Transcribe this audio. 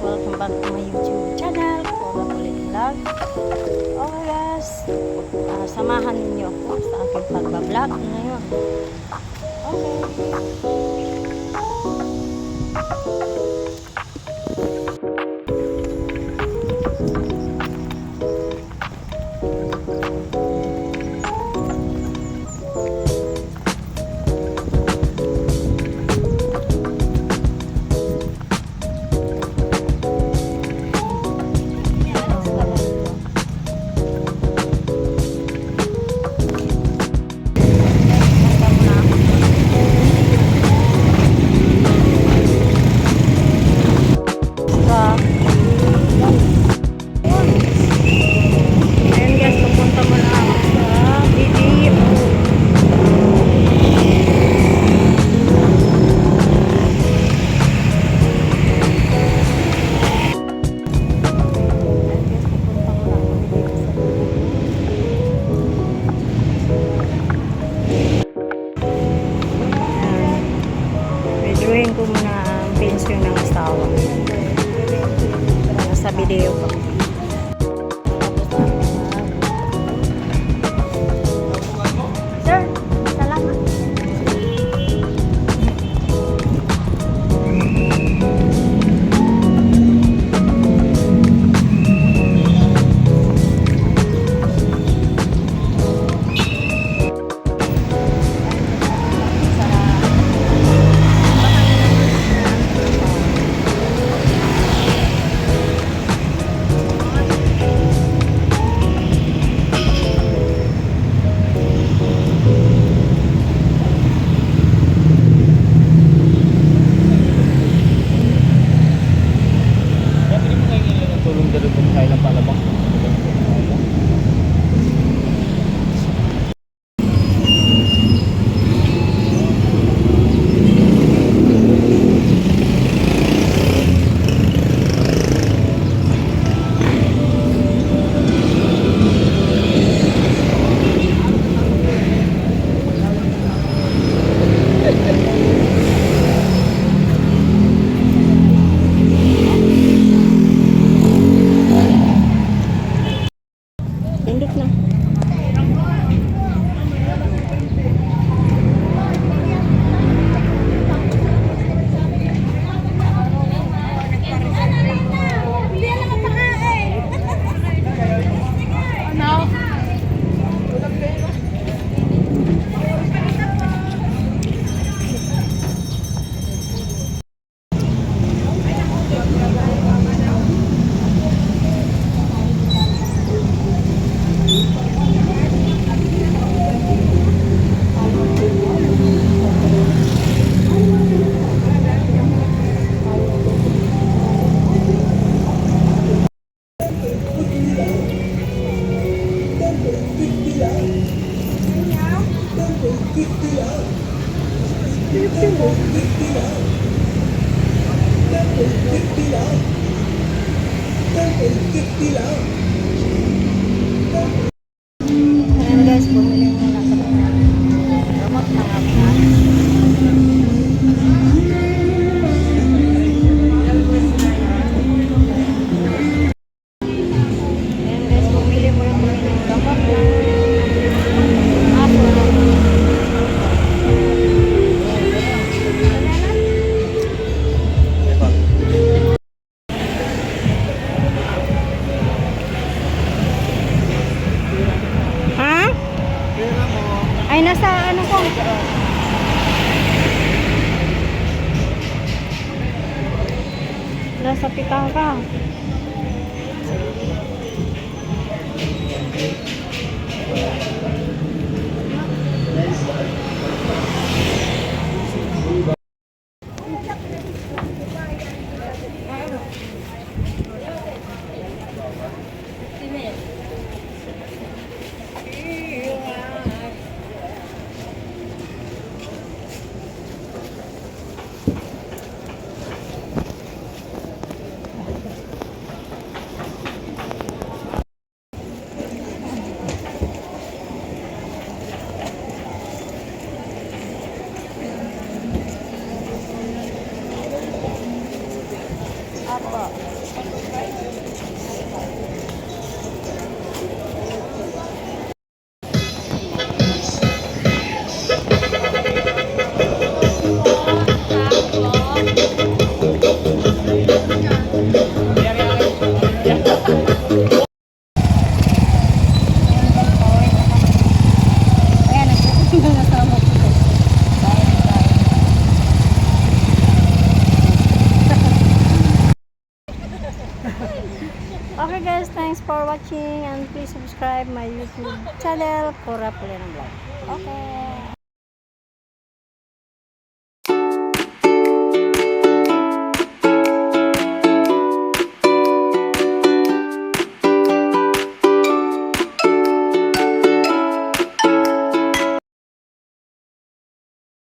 welcome back to my YouTube channel, Paula Pauline Vlog. Okay guys, samahan ninyo ako sa aking pagbablog ngayon. Okay. Videoin ko muna ang pensyon ng asawa. Sa video ko. Sir, salamat. Pindot na. Ayan guys, bumili muna kami ng gamot ng aming anak. Ayan guys, bumili muna kami ng gamot ng aso namin. Ay, nasa ano ko? Nasa pitang ka. Okay guys, thanks for watching and please subscribe my YouTube channel, Cora Pulenang Vlog. Okay.